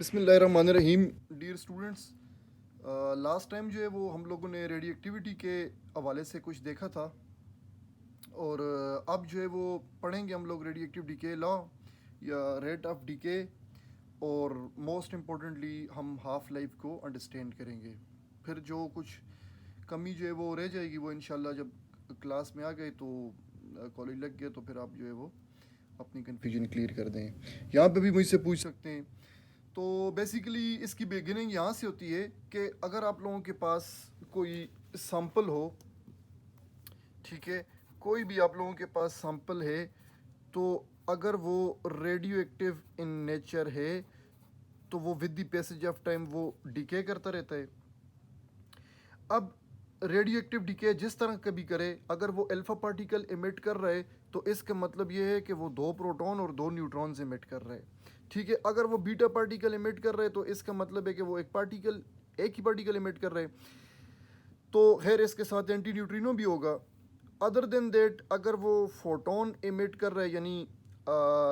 बिस्मिल्लाहिर्रहमानिर्रहीम। Dear students, last time जो है वो हम लोगों ने रेडियो एक्टिविटी के हवाले से कुछ देखा था और अब जो है वो पढ़ेंगे हम लोग रेडियो एक्टिव डीके लॉ या रेट ऑफ डीके, और मोस्ट इम्पोर्टेंटली हम हाफ लाइफ को अंडरस्टैंड करेंगे। फिर जो कुछ कमी जो है वो रह जाएगी वो इंशाल्लाह जब क्लास में आ गए तो कॉलेज लग गए तो फिर आप जो है वो अपनी कन्फ्यूजन क्लियर कर दें। यहाँ पे भी मुझसे पूछ सकते हैं। तो बेसिकली इसकी बिगिनिंग यहाँ से होती है कि अगर आप लोगों के पास कोई सैंपल हो, ठीक है, कोई भी आप लोगों के पास सैंपल है, तो अगर वो रेडियो एक्टिव इन नेचर है तो वो with the passage of time वो डिके करता रहता है। अब रेडियो एक्टिव डिके जिस तरह कभी करे, अगर वो अल्फा पार्टिकल इमिट कर रहा है तो इसका मतलब ये है कि वो 2 प्रोटॉन और 2 न्यूट्रॉन्स इमिट कर रहा है, ठीक है। अगर वो बीटा पार्टिकल इमिट कर रहा है तो इसका मतलब है कि वो एक ही पार्टिकल इमिट कर रहा है, तो खैर इसके साथ एंटी न्यूट्रिनो भी होगा। अदर देन दैट अगर वो फोटोन इमिट कर रहा है यानी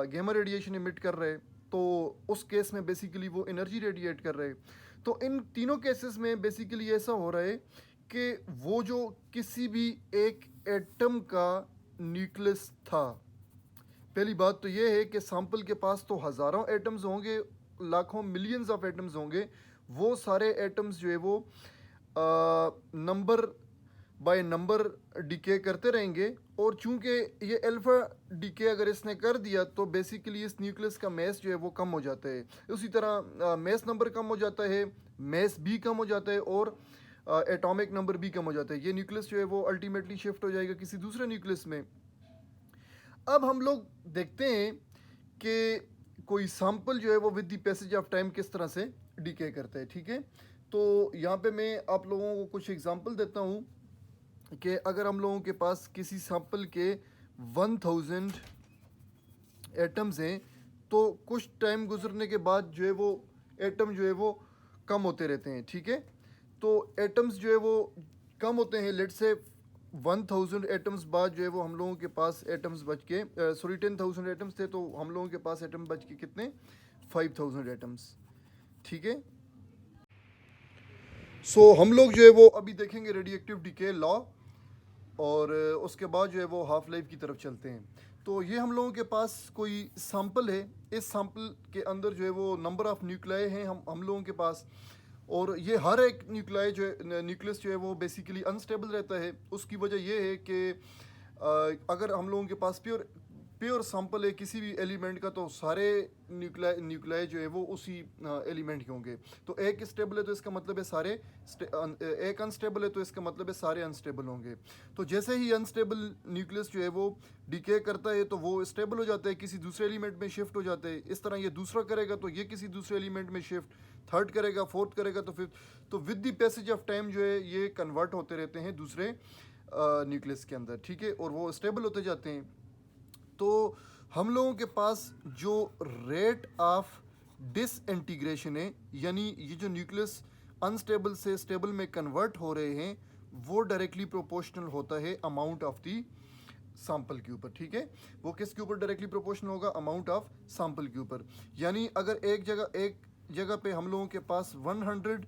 गेमा रेडिएशन इमिट कर रहा है, तो उस केस में बेसिकली वो एनर्जी रेडिएट कर रहे हैं। तो इन तीनों केसेस में बेसिकली ऐसा हो रहा है कि वो जो किसी भी एक एटम का न्यूक्लियस था, पहली बात तो ये है कि सैंपल के पास तो हज़ारों एटम्स होंगे, लाखों मिलियंस ऑफ एटम्स होंगे। वो सारे एटम्स जो है वो नंबर बाय नंबर डिके करते रहेंगे, और चूंकि ये अल्फा डिके अगर इसने कर दिया तो बेसिकली इस न्यूक्लियस का मैस जो है वो कम हो जाता है। उसी तरह मैस नंबर कम हो जाता है, मैस भी कम हो जाता है, और एटॉमिक नंबर भी कम हो जाता है। ये न्यूक्लियस जो है वो अल्टीमेटली शिफ्ट हो जाएगा किसी दूसरे न्यूक्लियस में। अब हम लोग देखते हैं कि कोई सैंपल जो है वो with the passage of time किस तरह से डिके करता है, ठीक है। तो यहाँ पे मैं आप लोगों को कुछ एग्जांपल देता हूँ कि अगर हम लोगों के पास किसी सैंपल के 1000 एटम्स हैं, तो कुछ टाइम गुजरने के बाद जो है वो एटम जो है वो कम होते रहते हैं, ठीक है। तो एटम्स जो है वो कम होते हैं, लेट से 1000 एटम्स बाद जो है वो हम लोगों के पास एटम्स बच के 10,000 एटम्स थे, तो हम लोगों के पास एटम बच के कितने, 5000 एटम्स, ठीक है। सो हम लोग जो है वो अभी देखेंगे रेडियो एक्टिव डिके लॉ, और उसके बाद जो है वो हाफ लाइफ की तरफ चलते हैं। तो ये हम लोगों के पास कोई सैंपल है, इस सैंपल के अंदर जो है वो नंबर ऑफ न्यूक्लियाई हैं हम लोगों के पास, और ये हर एक न्यूक्लियाई जो है न्यूक्लियस जो है वो बेसिकली अनस्टेबल रहता है। उसकी वजह ये है कि अगर हम लोगों के पास प्योर प्योर सैंपल है किसी भी एलिमेंट का, तो सारे न्यूक्लियाई जो है वो उसी एलिमेंट के होंगे। तो एक स्टेबल है तो इसका मतलब है सारे एक अनस्टेबल है तो इसका मतलब है सारे अनस्टेबल होंगे। तो जैसे ही अनस्टेबल न्यूक्लियस जो है वो डिके करता है तो वो स्टेबल हो जाता है, किसी दूसरे एलिमेंट में शिफ्ट हो जाते हैं। इस तरह ये दूसरा करेगा तो ये किसी दूसरे एलिमेंट में शिफ्ट, थर्ड करेगा, फोर्थ करेगा, तो फिफ्थ। तो with the passage of time जो है ये कन्वर्ट होते रहते हैं दूसरे न्यूक्लियस के अंदर, ठीक है, और वो स्टेबल होते जाते हैं। तो हम लोगों के पास जो रेट ऑफ डिसइंटीग्रेशन है, यानी ये जो न्यूक्लियस अनस्टेबल से स्टेबल में कन्वर्ट हो रहे हैं, वो डायरेक्टली प्रोपोर्शनल होता है अमाउंट ऑफ दी सैंपल के ऊपर, ठीक है। वो किसके ऊपर डायरेक्टली प्रोपोर्शनल होगा, अमाउंट ऑफ सैंपल के ऊपर। यानी अगर एक जगह पे हम लोगों के पास 100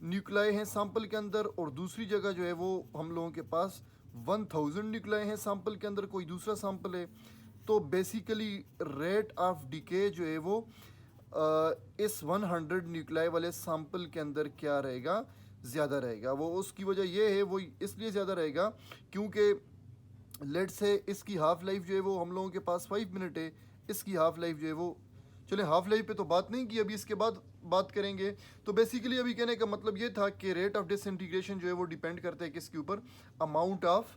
न्यूक्लियाई हैं सैंपल के अंदर, और दूसरी जगह जो है वो हम लोगों के पास 1000 न्यूक्लियाई हैं सैंपल के अंदर, कोई दूसरा सैंपल है, तो बेसिकली रेट ऑफ डिके जो है वो इस 100 न्यूक्लियाई वाले सैंपल के अंदर क्या रहेगा, ज़्यादा रहेगा। वो उसकी वजह ये है, वो इसलिए ज़्यादा रहेगा क्योंकि लेट से इसकी हाफ लाइफ जो है वो हम लोगों के पास 5 मिनट है, इसकी हाफ लाइफ जो है वो, चले हाफ लाइफ पे तो बात नहीं की, अभी इसके बाद बात करेंगे। तो बेसिकली अभी कहने का मतलब ये था कि रेट ऑफ डिसइंटीग्रेशन जो है वो डिपेंड करता है किसके ऊपर, amount of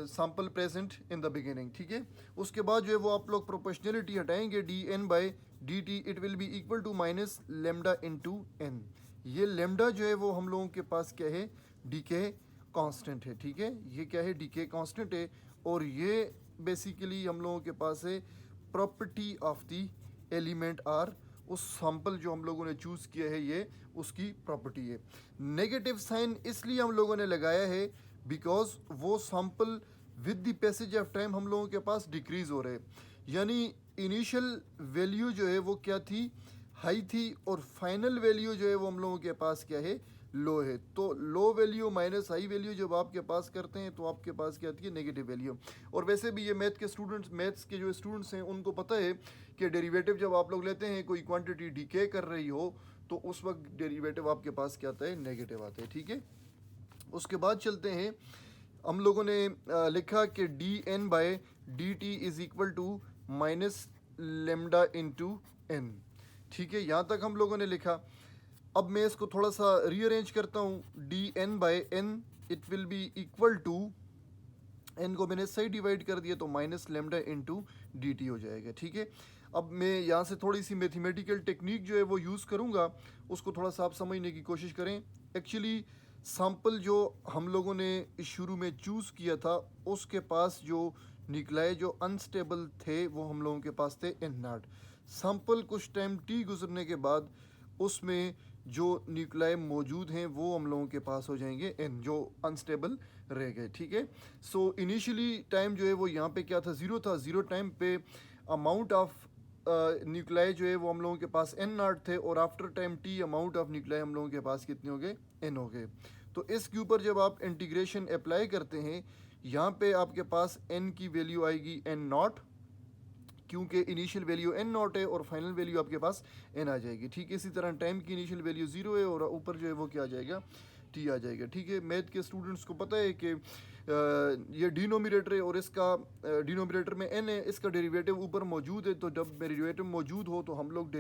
sample present in the beginning, ठीक है। उसके बाद जो है वो आप लोग प्रोपोर्शनलिटी हटाएंगे, D N by D T it will be equal to minus lambda into N. ये लेमडा जो है वो हम लोगों के पास क्या है, डीके कांस्टेंट है, ठीक है। ये क्या है, डीके कांस्टेंट है, और ये बेसिकली हम लोगों के पास है property of the element R, उस सैंपल जो हम लोगों ने चूज़ किया है ये उसकी प्रॉपर्टी है। नेगेटिव साइन इसलिए हम लोगों ने लगाया है बिकॉज वो sample with the passage of time हम लोगों के पास डिक्रीज हो रहे हैं। यानी इनिशियल वैल्यू जो है वो क्या थी, हाई थी, और फाइनल वैल्यू जो है वो हम लोगों के पास क्या है, लो है। तो low value minus high value जब आपके पास करते हैं तो आपके पास क्या आती है, नेगेटिव वैल्यू। और वैसे भी ये मैथ्स के जो स्टूडेंट्स हैं उनको पता है कि डेरिवेटिव जब आप लोग लेते हैं, कोई क्वांटिटी डिके कर रही हो, तो उस वक्त डेरिवेटिव आपके पास क्या आता है, नेगेटिव आता है, ठीक है। उसके बाद चलते हैं, हम लोगों ने लिखा कि D N by D T is equal to minus lambda into N, ठीक है, यहाँ तक हम लोगों ने लिखा। अब मैं इसको थोड़ा सा रीअरेंज करता हूँ, D N by N it will be equal to, N को मैंने सही डिवाइड कर दिया तो minus lambda into D T हो जाएगा, ठीक है। अब मैं यहाँ से थोड़ी सी मैथमेटिकल टेक्निक जो है वो यूज़ करूँगा, उसको थोड़ा सा आप समझने की कोशिश करें। एक्चुअली सैम्पल जो हम लोगों ने शुरू में चूज़ किया था, उसके पास जो निकलाए जो अनस्टेबल थे वो हम लोगों के पास थे एन नॉट। सैम्पल कुछ टाइम टी गुजरने के बाद उसमें जो न्यूक्लियाई मौजूद हैं वो हम लोगों के पास हो जाएंगे एन, जो अनस्टेबल रह गए, ठीक है। सो इनिशियली टाइम जो है वो यहाँ पे क्या था, ज़ीरो था। ज़ीरो टाइम पे अमाउंट ऑफ न्यूक्लियाई जो है वो हम लोगों के पास एन नॉट थे, और after time T amount of nuclei हम लोगों के पास कितने हो गए, एन हो गए। तो इसके ऊपर जब आप इंटीग्रेशन अप्लाई करते हैं, यहाँ पे आपके पास एन की वैल्यू आएगी एन नॉट, क्योंकि इनिशियल वैल्यू एन नॉट है और फाइनल वैल्यू आपके पास एन आ जाएगी, ठीक है। इसी तरह टाइम की इनिशियल वैल्यू ज़ीरो है और ऊपर जो है वो क्या आ जाएगा, टी आ जाएगा, ठीक है। मैथ के स्टूडेंट्स को पता है कि ये डिनोमिनेटर है और इसका डिनोमिनेटर में एन है, इसका डेरिवेटिव ऊपर मौजूद है। तो जब डेरिवेटिव मौजूद हो तो हम लोग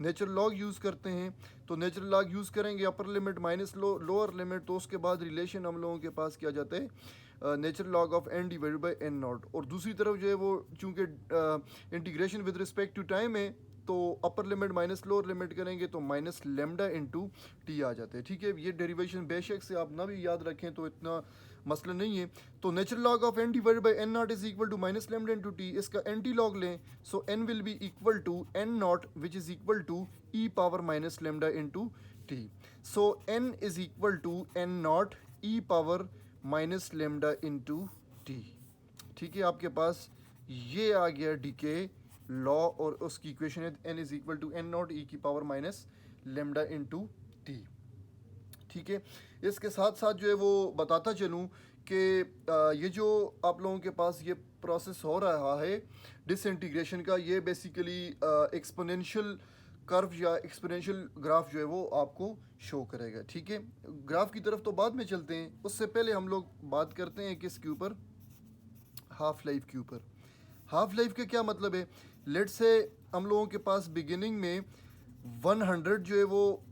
नेचुरल लॉग यूज़ करते हैं। तो नेचुरल लॉग यूज़ करेंगे, अपर लिमिट माइनस लोअर लिमिट, तो उसके बाद रिलेशन हम लोगों के पास क्या जाता है, natural log of N divided by N naught. और दूसरी तरफ जो है वो चूँकि integration with respect to time है, तो upper limit minus lower limit करेंगे तो माइनस लेमडा इंटू टी आ जाते हैं, ठीक है। ये डेरिवेशन बेशक से आप ना भी याद रखें तो इतना मसला नहीं है। तो natural log of N divided by N naught is equal to minus lambda into T, इसका एंटी लॉग लें, so N will be equal to N naught which is equal to E power minus lambda into T. So N is equal to N naught E power minus lambda into T, ठीक है। आपके पास ये आ गया DK law, और उसकी equation है N is equal to N naught E की power minus lambda into T, ठीक है। इसके साथ साथ जो है वो बताता चलूँ कि ये जो आप लोगों के पास ये प्रोसेस हो रहा है डिसइंटीग्रेशन का, ये बेसिकली एक्सपोनेंशियल कर्व या एक्सपोनेंशियल ग्राफ जो है वो आपको शो करेगा, ठीक है। ग्राफ की तरफ तो बाद में चलते हैं, उससे पहले हम लोग बात करते हैं किसके ऊपर, हाफ लाइफ के ऊपर। हाफ लाइफ का क्या मतलब है, लेट्स से हम लोगों के पास बिगिनिंग में 100 जो है वो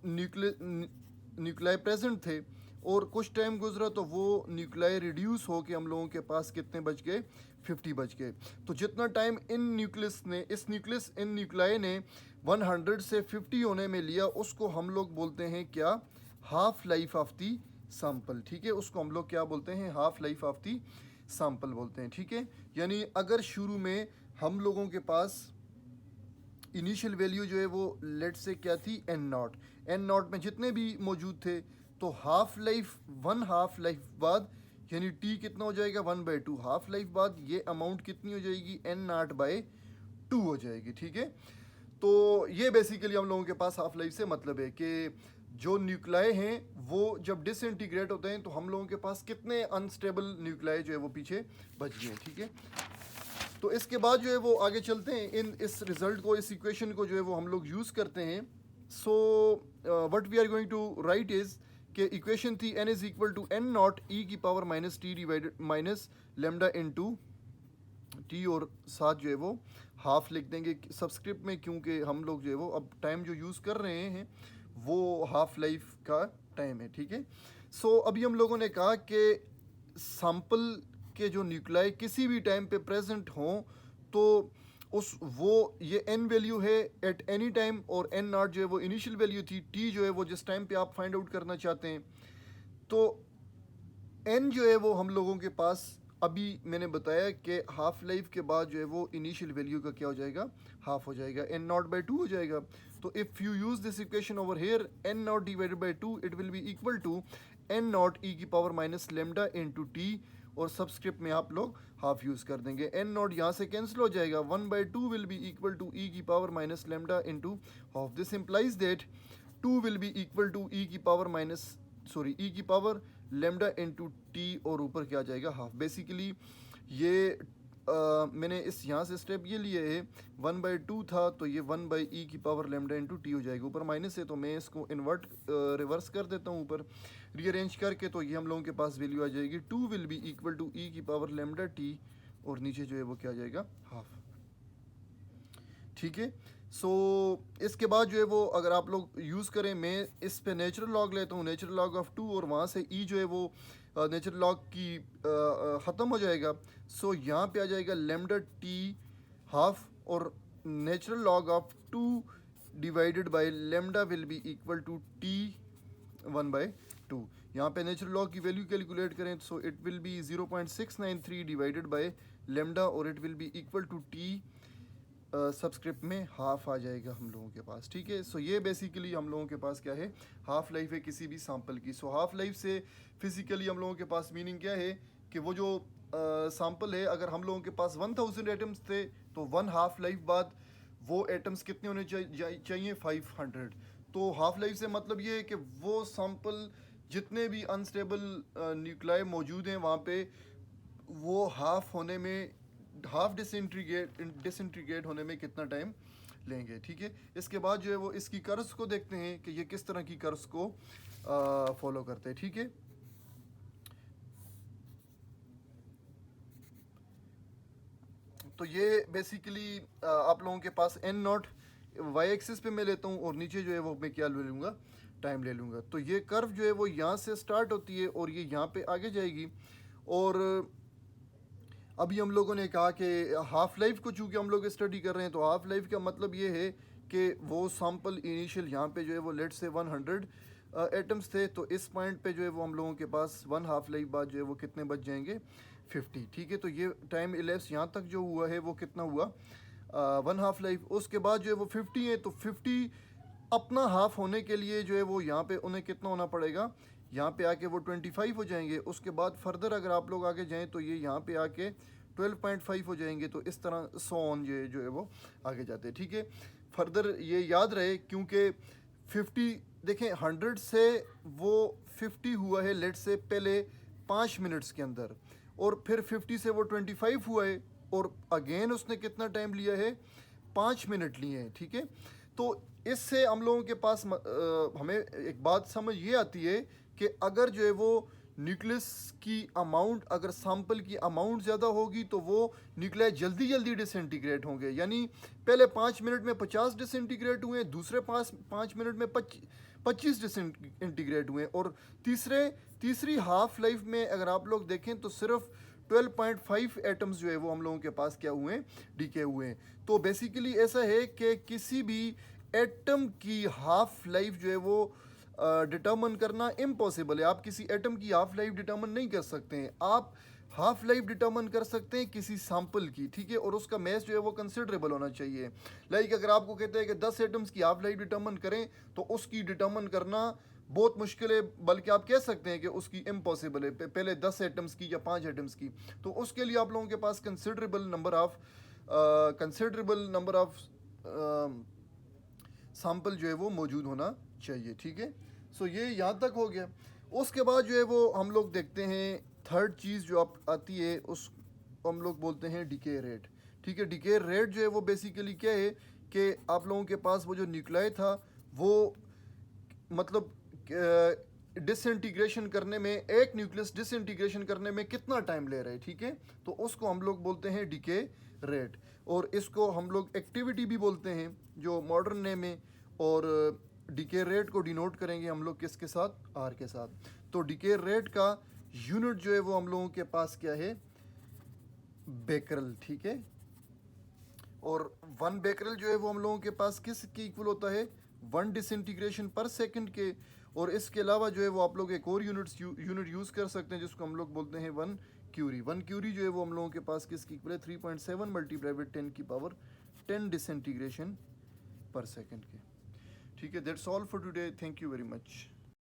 न्यूक्लियाई प्रेजेंट थे, और कुछ टाइम गुजरा तो वो न्यूक्लियाई रिड्यूस हो के हम लोगों के पास कितने बच गए, 50 बच गए। तो जितना टाइम इन न्यूक्लियाई ने 100 से 50 होने में लिया, उसको हम लोग बोलते हैं क्या, half life of the sample, ठीक है। उसको हम लोग क्या बोलते हैं, half life of the sample बोलते हैं, ठीक है। यानी अगर शुरू में हम लोगों के पास इनिशियल वैल्यू जो है वो लेट से क्या थी, एन नॉट में जितने भी मौजूद थे, तो हाफ लाइफ बाद यानी टी कितना हो जाएगा, 1/2, हाफ लाइफ बाद ये अमाउंट कितनी हो जाएगी, एन नॉट बाय 2 हो जाएगी, ठीक है। तो ये बेसिकली हम लोगों के पास हाफ लाइफ से मतलब है कि जो न्यूक्लियाई हैं वो जब डिसइंटीग्रेट होते हैं तो हम लोगों के पास कितने अनस्टेबल न्यूक्लियाई जो है वो पीछे बच गए, ठीक है। तो इसके बाद जो है वो आगे चलते हैं, इस रिजल्ट को, इस इक्वेशन को जो है वो हम लोग यूज़ करते हैं। So what we are going to write is कि इक्वेशन थी N is equal to N naught E की power minus T divided minus lambda into T, और साथ जो है वो हाफ लिख देंगे सबस्क्रिप्ट में, क्योंकि हम लोग जो है वो अब टाइम जो यूज़ कर रहे हैं वो हाफ लाइफ का टाइम है, ठीक है। सो अभी हम लोगों ने कहा कि सैंपल के जो न्यूक्लियाई किसी भी टाइम पे प्रेजेंट हों तो ये एन वैल्यू है एट एनी टाइम, और एन नॉट जो है वो इनिशियल वैल्यू थी, टी जो है वो जिस टाइम पे आप फाइंड आउट करना चाहते हैं। तो एन जो है वो हम लोगों के पास अभी मैंने बताया कि हाफ लाइफ के बाद जो है वो इनिशियल वैल्यू का क्या हो जाएगा, हाफ हो जाएगा, एन नॉट बाई 2 हो जाएगा। तो if you use this equation over here, N naught divided by 2 it will be equal to N naught E की power minus lambda into T, और सबस्क्रिप्ट में आप लोग हाफ यूज़ कर देंगे। एन नॉट यहाँ से कैंसिल हो जाएगा, 1/2 will be equal to E की power minus lambda into half. This implies that 2 will be equal to E की पावर ई की पावर लेमडा इंटू टी, और ऊपर क्या जाएगा हाफ। बेसिकली ये मैंने इस यहाँ से स्टेप ये लिए है, 1/2 था तो ये 1/e की पावर लेमडा इंटू टी हो जाएगा। ऊपर माइनस है तो मैं इसको इन्वर्ट रिवर्स कर देता हूँ ऊपर रीअरेंज करके, तो ये हम लोगों के पास वैल्यू आ जाएगी 2 will be equal to E की पावर लेमडा टी, और नीचे जो है वो क्या आ जाएगा हाफ। ठीक है, सो इसके बाद जो है वो अगर आप लोग यूज़ करें, मैं इस पे नेचुरल लॉग लेता हूँ, नेचुरल लॉग ऑफ 2, और वहाँ से ई जो है वो नेचुरल लॉग की ख़त्म हो जाएगा। सो यहाँ पे आ जाएगा लेमडा टी हाफ, और natural log of 2 divided by lambda will be equal to T 1/2। यहाँ पे नेचुरल लॉग की वैल्यू कैलकुलेट करें, so it will be 0.693 divided by lambda, और it will be equal to T subscript में half आ जाएगा हम लोगों के पास। ठीक है, सो ये बेसिकली हम लोगों के पास क्या है, हाफ लाइफ है किसी भी सैंपल की। सो हाफ लाइफ से फिजिकली हम लोगों के पास मीनिंग क्या है कि वो जो सैंपल है, अगर हम लोगों के पास 1000 एटम्स थे तो 1 हाफ लाइफ बाद वो एटम्स कितने होने चाहिए 500। तो हाफ लाइफ से मतलब ये है कि वो सैंपल जितने भी अनस्टेबल न्यूक्लियाई मौजूद हैं वहाँ पे, वो हाफ डिसइंटीग्रेट होने में कितना टाइम लेंगे। ठीक है, इसके बाद जो है वो इसकी कर्व्स को देखते हैं कि ये किस तरह की कर्व्स को फॉलो करते हैं। ठीक है, तो ये बेसिकली आप लोगों के पास एन नॉट वाई एक्सिस पे मैं लेता हूँ, और नीचे जो है वो मैं क्या ले लूँगा, टाइम ले लूँगा। तो ये कर्व जो है वो यहाँ से स्टार्ट होती है और ये यहाँ पे आगे जाएगी। और अभी हम लोगों ने कहा कि हाफ लाइफ को चूँकि हम लोग स्टडी कर रहे हैं, तो हाफ लाइफ का मतलब ये है कि वो सैंपल इनिशियल यहाँ पे जो है वो लेट से 100 एटम्स थे, तो इस पॉइंट पे जो है वो हम लोगों के पास 1 हाफ लाइफ बाद जो है वो कितने बच जाएंगे 50। ठीक है, तो ये टाइम इलेप्स यहाँ तक जो हुआ है वो कितना हुआ 1 हाफ लाइफ। उसके बाद जो है वो 50 है, तो 50 अपना हाफ होने के लिए जो है वो यहाँ पे उन्हें कितना होना पड़ेगा, यहाँ पे आके वो 25 हो जाएंगे। उसके बाद फर्दर अगर आप लोग आगे जाएं तो ये यहाँ पे आके 12.5 हो जाएंगे। तो इस तरह सो ऑन ये जो है वो आगे जाते हैं। ठीक है, फर्दर ये याद रहे क्योंकि 50 देखें 100 से वो 50 हुआ है लेट से पहले 5 मिनट्स के अंदर, और फिर 50 से वो 25 हुआ है, और अगेन उसने कितना टाइम लिया है 5 मिनट लिए हैं। ठीक है, तो इससे हम लोगों के पास हमें एक बात समझ ये आती है कि अगर जो है वो न्यूक्लियस की अमाउंट, अगर सैंपल की अमाउंट ज़्यादा होगी तो वो न्यूक्लियाई जल्दी डिसइंटीग्रेट होंगे। यानी पहले 5 मिनट में 50 डिसइंटीग्रेट हुए, दूसरे 5 मिनट में 25 डिसइंटीग्रेट हुए, और तीसरी हाफ लाइफ में अगर आप लोग देखें तो सिर्फ 12.5 एटम्स जो है वो हम लोगों के पास क्या हुए हैं, डीके हुए हैं। तो बेसिकली ऐसा है कि किसी भी एटम की हाफ लाइफ जो है वो डिटर्मन करना इम्पॉसिबल है। आप किसी एटम की हाफ लाइफ डिटर्मन नहीं कर सकते हैं, आप हाफ लाइफ डिटर्मन कर सकते हैं किसी सैंपल की। ठीक है, और उसका मैस जो है वो कंसिडरेबल होना चाहिए। लाइक अगर आपको कहते हैं कि 10 एटम्स की हाफ लाइफ डिटर्मन करें, तो उसकी डिटर्मन करना बहुत मुश्किल है, बल्कि आप कह सकते हैं कि उसकी इम्पॉसिबल है पहले 10 एटम्स की या 5 एटम्स की। तो उसके लिए आप लोगों के पास कंसिडरेबल नंबर ऑफ सैंपल जो है वो मौजूद होना चाहिए। ठीक है, सो ये यहाँ तक हो गया। उसके बाद जो है वो हम लोग देखते हैं थर्ड चीज़ जो आती है, उस हम लोग बोलते हैं डीके रेट। ठीक है, डीके रेट जो है वो बेसिकली क्या है कि आप लोगों के पास वो जो न्यूक्लियाई था वो मतलब डिसइंटीग्रेशन करने में, एक न्यूक्लियस डिसइंटीग्रेशन करने में कितना टाइम ले रहे हैं। ठीक है, तो उसको हम लोग बोलते हैं डीके रेट, और इसको हम लोग एक्टिविटी भी बोलते हैं जो मॉडर्न नेम है। और डीके रेट को डिनोट करेंगे हम लोग किसके साथ, आर के साथ। तो डीके रेट का यूनिट जो है वो हम लोगों के पास क्या है, बेकरल। ठीक है, और 1 बेकरल जो है वो हम लोगों के पास किस के इक्वल होता है, 1 डिसइंटीग्रेशन पर सेकंड के। और इसके अलावा जो है वो आप लोग एक और यूनिट यूज़ कर सकते हैं जिसको हम लोग बोलते हैं 1 क्यूरी। 1 क्यूरी जो है वो हम लोगों के पास किसकी इक्वल है, 3.7 मल्टीप्लाई विद 10 की पावर 10 डिसइंटीग्रेशन पर सेकंड के। ठीक है, that's all for today, thank you very much.